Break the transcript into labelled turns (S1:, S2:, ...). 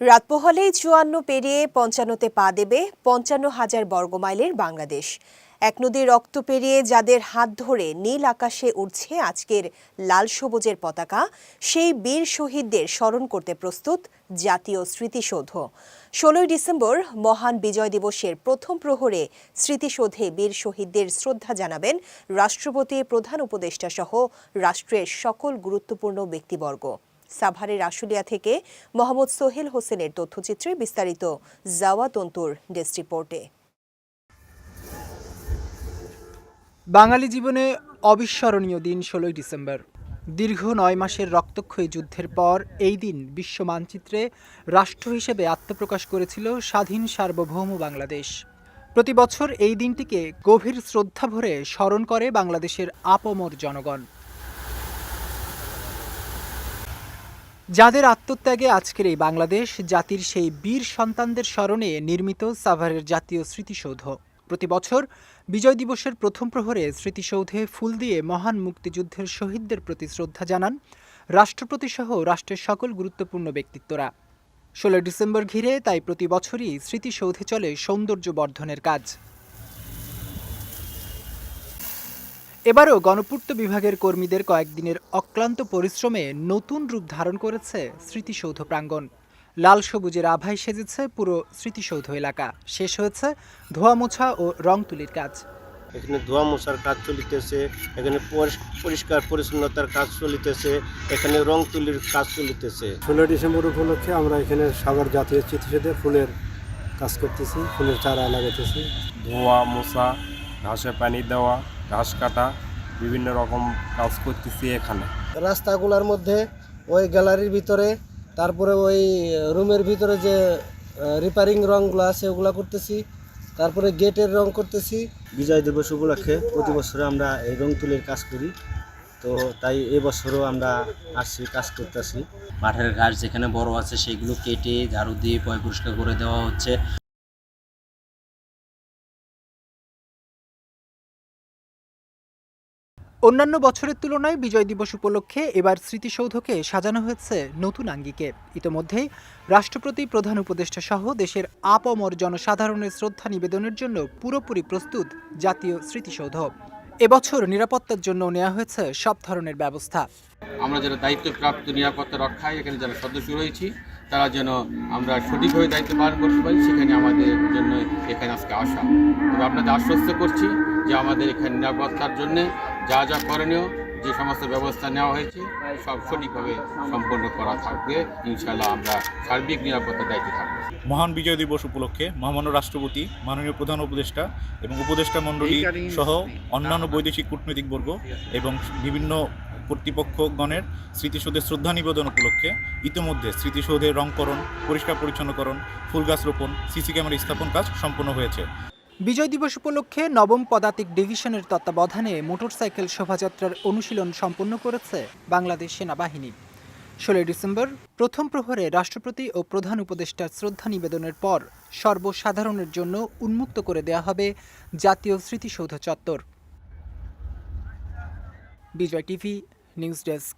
S1: রাত পোহালেই ৫৪ পেরিয়ে ৫৫তে পা দেবে ৫৫,০০০ বর্গমাইলের বাংলাদেশ। এক নদীর রক্ত পেরিয়ে যাদের হাত ধরে নীল আকাশে উড়ছে আজকের লাল সবুজের পতাকা, সেই বীর শহীদদের স্মরণ করতে প্রস্তুত জাতীয় স্মৃতিসৌধ। ১৬ই ডিসেম্বর মহান বিজয় দিবসের প্রথম প্রহরে স্মৃতিসৌধে বীর শহীদদের শ্রদ্ধা জানাবেন রাষ্ট্রপতি, প্রধান উপদেষ্টা সহ রাষ্ট্রের সকল গুরুত্বপূর্ণ ব্যক্তিবর্গ। সাভারের আশুলিয়া থেকে মোহাম্মদ সোহেল হোসেনের তথ্যচিত্রে বিস্তারিত জাওয়া তন্তুর ডেস্ক রিপোর্টে।
S2: বাঙালি জীবনে অবিস্মরণীয় দিন ১৬ই ডিসেম্বর। দীর্ঘ ৯ মাসের রক্তক্ষয়ী যুদ্ধের পর এই দিন বিশ্ব মানচিত্রে রাষ্ট্র হিসেবে আত্মপ্রকাশ করেছিল স্বাধীন সার্বভৌম বাংলাদেশ। প্রতি বছর এই দিনটিকে গভীর শ্রদ্ধা ভরে স্মরণ করে বাংলাদেশের আপামর জনগণ। যাদের আত্মত্যাগে আজকের এই বাংলাদেশ জাতির সেই বীর সন্তানদের স্মরণে নির্মিত সাভারের জাতীয় স্মৃতিসৌধ। প্রতি বছর বিজয় দিবসের প্রথম প্রহরে স্মৃতিসৌধে ফুল দিয়ে মহান মুক্তিযুদ্ধের শহীদদের প্রতি শ্রদ্ধা জানান রাষ্ট্রপতি সহ রাষ্ট্রের সকল গুরুত্বপূর্ণ ব্যক্তিত্বরা। ১৬ ডিসেম্বর ঘিরে তাই প্রতি বছরই স্মৃতিসৌধে চলে সৌন্দর্য বর্ধনের কাজ। এবারও গণপূর্ত বিভাগের কর্মীদের কয়েকদিনের অক্লান্ত পরিশ্রমে নতুন রূপ ধারণ করেছে স্মৃতিসৌধ প্রাঙ্গণ। লাল সবুজের আভায় সেজেছে পুরো স্মৃতিসৌধ এলাকা। শেষ হয়েছে ধোয়া মোছা ও রং তুলির কাজ।
S3: এখানে ধোয়া মোছার কাজ চলিতেছে, এখানে পরিষ্কার পরিচ্ছন্নতার কাজ চলিতেছে, এখানে রং তুলির কাজ চলিতেছে।
S4: ১৬ ডিসেম্বর উপলক্ষে আমরা এখানে সাভার জাতীয় স্মৃতিসৌধে ফুলের কাজ করতেছি, ফুলের চারা লাগাতেছি।
S5: ধোয়া মোছা, ঘাসে পানি দেওয়া, ঘাস কাটা, বিভিন্ন রকম কাজ করতেছি এখানে।
S6: রাস্তাগুলোর মধ্যে ওই গ্যালারির ভিতরে, তারপরে ওই রুমের ভিতরে যে রিপেয়ারিং রঙগুলো আছে ওগুলো করতেছি, তারপরে গেটের রং করতেছি।
S3: বিজয় দিবস উপলক্ষে প্রতি বছরে আমরা এই রং তুলির কাজ করি, তো তাই এবছরও আমরা আসছি, কাজ করতেছি।
S7: মাঠের ঘাস যেখানে বড় আছে সেগুলো কেটে ঝাড়ু দিয়ে পয় পরিষ্কার করে দেওয়া হচ্ছে।
S2: অন্যান্য বছরের তুলনায় বিজয় দিবস উপলক্ষে এবার স্মৃতিসৌধকে সাজানো হয়েছে নতুন আঙ্গিকে। ইতোমধ্যেই রাষ্ট্রপতি, প্রধান উপদেষ্টা সহ দেশের আপামর জনসাধারণের শ্রদ্ধা নিবেদনের জন্য পুরোপুরি প্রস্তুত জাতীয় স্মৃতিসৌধ। এবছর নিরাপত্তার জন্য নেওয়া হয়েছে সব ধরনের ব্যবস্থা।
S8: আমরা যারা দায়িত্বপ্রাপ্ত নিরাপত্তা রক্ষায় এখানে যারা সদস্য রয়েছি তারা যেন আমরা সঠিকভাবে দায়িত্ব পালন করতে পারি, সেখানে আমাদের জন্য এখানে আজকে আসা। তবে আপনাদের আশ্বস্ত করছি যে আমাদের এখানে নিরাপত্তার জন্যে যা যা করণীয়, যে সমস্ত ব্যবস্থা নেওয়া হয়েছে সব সঠিকভাবে সম্পন্ন করা থাকবে। ইনশাআল্লাহ আমরা সার্বিক নিরাপত্তার দায়িত্বে থাকবো।
S9: মহান বিজয় দিবস উপলক্ষে মহামান্য রাষ্ট্রপতি, মাননীয় প্রধান উপদেষ্টা এবং উপদেষ্টা মণ্ডলী সহ অন্যান্য বৈদেশিক কূটনৈতিকবর্গ এবং বিভিন্ন কর্তৃপক্ষগণের স্মৃতিসৌধে শ্রদ্ধা নিবেদন উপলক্ষে ইতিমধ্যে স্মৃতিসৌধের রংকরণ, পরিষ্কার পরিচ্ছন্নকরণ, ফুল গাছ রোপণ, সিসি ক্যামেরা স্থাপন কাজ সম্পন্ন হয়েছে।
S2: বিজয় দিবস উপলক্ষে ৯ম পদাতিক ডিভিশনের তত্ত্বাবধানে মোটরসাইকেল শোভাযাত্রার অনুশীলন সম্পন্ন করেছে বাংলাদেশ সেনাবাহিনী। ১৬ ডিসেম্বর প্রথম প্রহরে রাষ্ট্রপতি ও প্রধান উপদেষ্টার শ্রদ্ধা নিবেদনের পর সর্বসাধারণের জন্য উন্মুক্ত করে দেয়া হবে জাতীয় স্মৃতিসৌধ চত্বর। বিজয় টিভি নিউজ ডেস্ক।